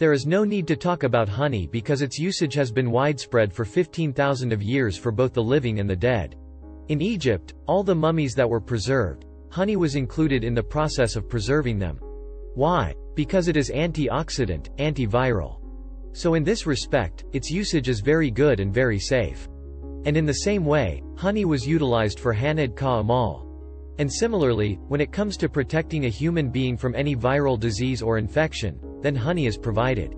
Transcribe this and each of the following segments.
There is no need to talk about honey because its usage has been widespread for 15,000 years for both the living and the dead. In Egypt, all the mummies that were preserved, honey was included in the process of preserving them. Why? Because it is antioxidant, antiviral. So in this respect, its usage is very good and very safe. And in the same way, honey was utilized for Hanad Ka-Amal. And similarly, when it comes to protecting a human being from any viral disease or infection, then honey is provided.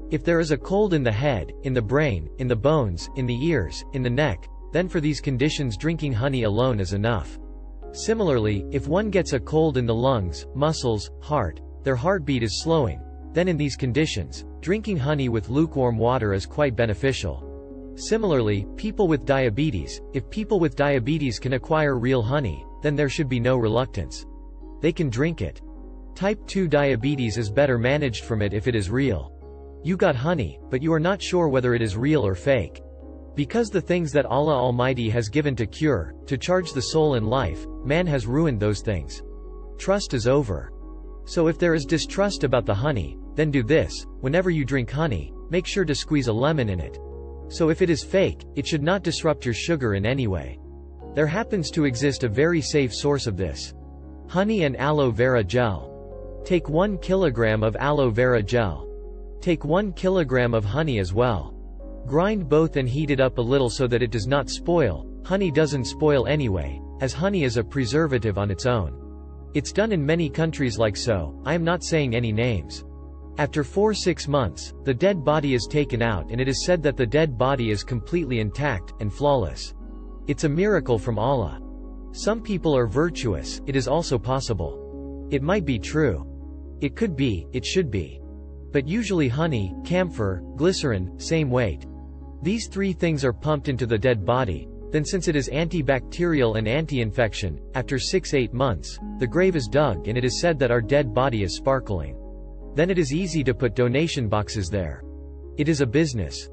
If there is a cold in the head, in the brain, in the bones, in the ears, in the neck, then for these conditions drinking honey alone is enough. Similarly, if one gets a cold in the lungs, muscles, heart, their heartbeat is slowing, then in these conditions, drinking honey with lukewarm water is quite beneficial. Similarly, people with diabetes, if people with diabetes can acquire real honey, then there should be no reluctance. They can drink it. Type 2 diabetes is better managed from it if it is real. You got honey, but you are not sure whether it is real or fake. Because the things that Allah Almighty has given to cure, to charge the soul and life, man has ruined those things. Trust is over. So if there is distrust about the honey, then do this: whenever you drink honey, make sure to squeeze a lemon in it. So if it is fake, it should not disrupt your sugar in any way. There happens to exist a very safe source of this. Honey and aloe vera gel. Take 1 kilogram of aloe vera gel. Take 1 kilogram of honey as well. Grind both and heat it up a little so that it does not spoil. Honey doesn't spoil anyway, as honey is a preservative on its own. It's done in many countries like so, I am not saying any names. After 4-6 months, the dead body is taken out and it is said that the dead body is completely intact, and flawless. It's a miracle from Allah. Some people are virtuous, it is also possible. It might be true. It could be, it should be. But usually honey, camphor, glycerin, same weight. These three things are pumped into the dead body, then since it is antibacterial and anti-infection, after 6-8 months, the grave is dug and it is said that our dead body is sparkling. Then it is easy to put donation boxes there. It is a business.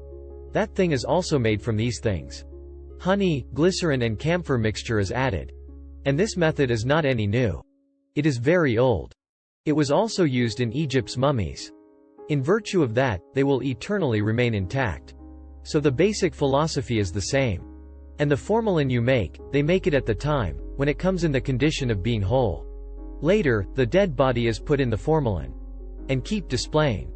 That thing is also made from these things. Honey, glycerin and camphor mixture is added. And this method is not any new. It is very old. It was also used in Egypt's mummies. In virtue of that, they will eternally remain intact. So the basic philosophy is the same. And the formalin you make, they make it at the time, when it comes in the condition of being whole. Later, the dead body is put in the formalin. And keep displaying.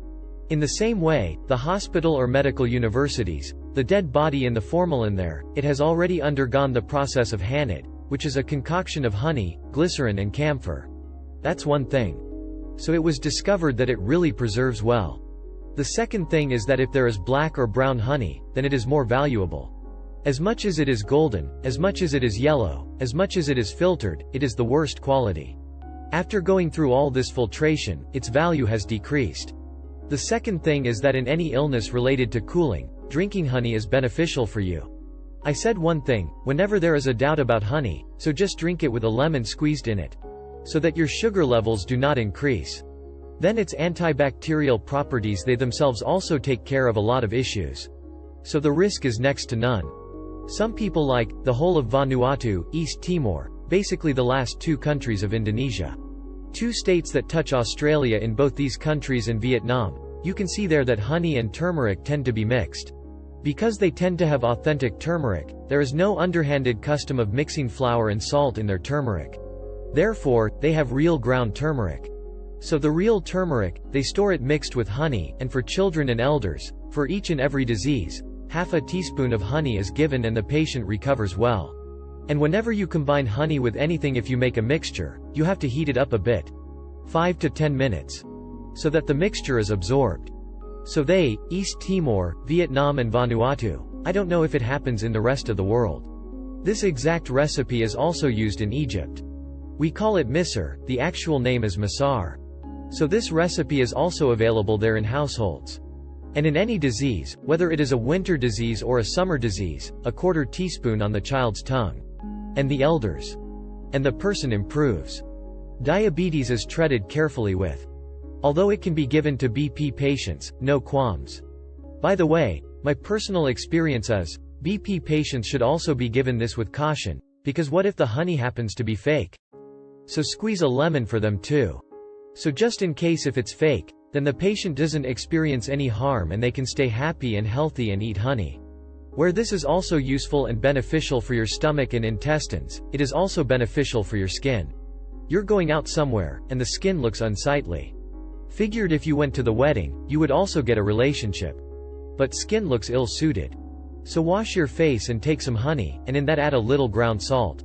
In the same way, the hospital or medical universities, the dead body in the formalin there, it has already undergone the process of Hanad, which is a concoction of honey, glycerin and camphor. That's one thing. So it was discovered that it really preserves well. The second thing is that if there is black or brown honey, then it is more valuable. As much as it is golden, as much as it is yellow, as much as it is filtered, it is the worst quality. After going through all this filtration, its value has decreased. The second thing is that in any illness related to cooling, drinking honey is beneficial for you. I said one thing: whenever there is a doubt about honey, so just drink it with a lemon squeezed in it. So that your sugar levels do not increase. Then its antibacterial properties, they themselves also take care of a lot of issues. So the risk is next to none. Some people like the whole of Vanuatu, East Timor, basically the last 2 countries of Indonesia. 2 states that touch Australia in both these countries and Vietnam. You can see there that honey and turmeric tend to be mixed. Because they tend to have authentic turmeric, there is no underhanded custom of mixing flour and salt in their turmeric. Therefore, they have real ground turmeric. So the real turmeric, they store it mixed with honey, and for children and elders, for each and every disease, half a teaspoon of honey is given and the patient recovers well. And whenever you combine honey with anything, if you make a mixture, you have to heat it up a bit. 5 to 10 minutes. So that the mixture is absorbed. So they, East Timor, Vietnam and Vanuatu, I don't know if it happens in the rest of the world. This exact recipe is also used in Egypt. We call it misr, the actual name is masar. So this recipe is also available there in households. And in any disease, whether it is a winter disease or a summer disease, a 1/4 teaspoon on the child's tongue. And the elders. And the person improves. Diabetes is treated carefully with. Although it can be given to BP patients, no qualms. By the way, my personal experience is, BP patients should also be given this with caution, because what if the honey happens to be fake? So squeeze a lemon for them too. So just in case if it's fake, then the patient doesn't experience any harm and they can stay happy and healthy and eat honey. Where this is also useful and beneficial for your stomach and intestines, it is also beneficial for your skin. You're going out somewhere, and the skin looks unsightly. Figured if you went to the wedding, you would also get a relationship. But skin looks ill-suited. So wash your face and take some honey, and in that add a little ground salt.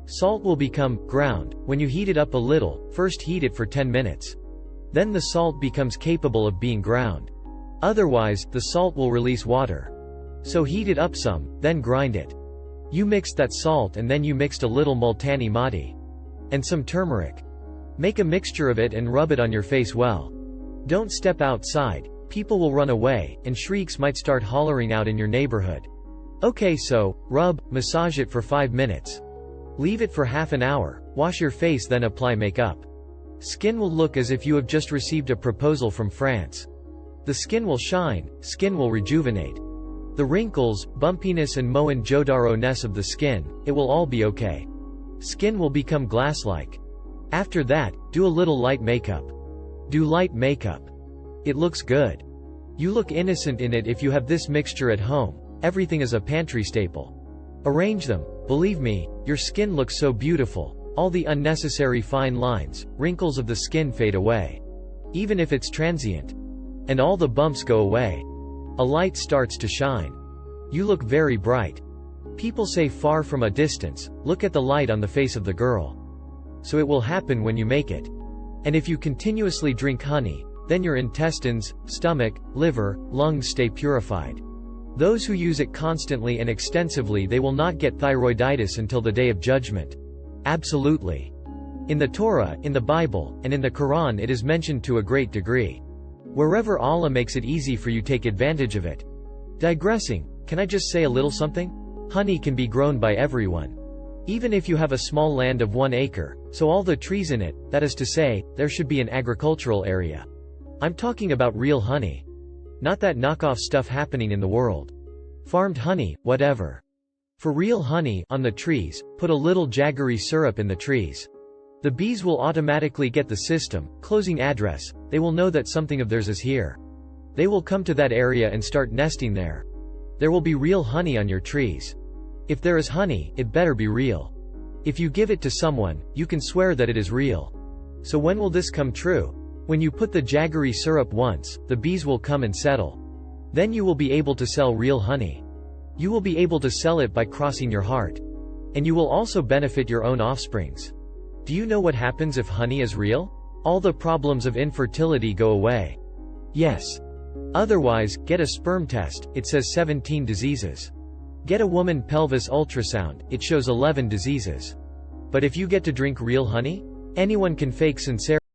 Salt will become ground when you heat it up a little. First heat it for 10 minutes. Then the salt becomes capable of being ground. Otherwise, the salt will release water. So heat it up some, then grind it. You mixed that salt and then you mixed a little multani mati. And some turmeric. Make a mixture of it and rub it on your face well. Don't step outside, people will run away, and shrieks might start hollering out in your neighborhood. Okay, so, rub, massage it for 5 minutes. Leave it for half an hour, wash your face then apply makeup. Skin will look as if you have just received a proposal from France. The skin will shine, skin will rejuvenate. The wrinkles, bumpiness and mohenjo-daro-ness of the skin, it will all be okay. Skin will become glass-like. After that, do a little light makeup. Do light makeup. It looks good. You look innocent in it if you have this mixture at home. Everything is a pantry staple. Arrange them. Believe me, your skin looks so beautiful. All the unnecessary fine lines, wrinkles of the skin fade away. Even if it's transient. And all the bumps go away. A light starts to shine. You look very bright. People say far from a distance, look at the light on the face of the girl. So it will happen when you make it. And if you continuously drink honey, then your intestines, stomach, liver, lungs stay purified. Those who use it constantly and extensively, they will not get thyroiditis until the day of judgment. Absolutely. In the Torah, in the Bible, and in the Quran it is mentioned to a great degree. Wherever Allah makes it easy for you, take advantage of it. Digressing, can I just say a little something? Honey can be grown by everyone. Even if you have a small land of 1 acre, so all the trees in it, that is to say, there should be an agricultural area. I'm talking about real honey. Not that knockoff stuff happening in the world. Farmed honey, whatever. For real honey, on the trees, put a little jaggery syrup in the trees. The bees will automatically get the system, closing address, they will know that something of theirs is here. They will come to that area and start nesting there. There will be real honey on your trees. If there is honey, it better be real. If you give it to someone, you can swear that it is real. So when will this come true? When you put the jaggery syrup once, the bees will come and settle. Then you will be able to sell real honey. You will be able to sell it by crossing your heart. And you will also benefit your own offsprings. Do you know what happens if honey is real? All the problems of infertility go away. Yes. Otherwise, get a sperm test, it says 17 diseases. Get a woman pelvis ultrasound, it shows 11 diseases. But if you get to drink real honey, anyone can fake sincerity.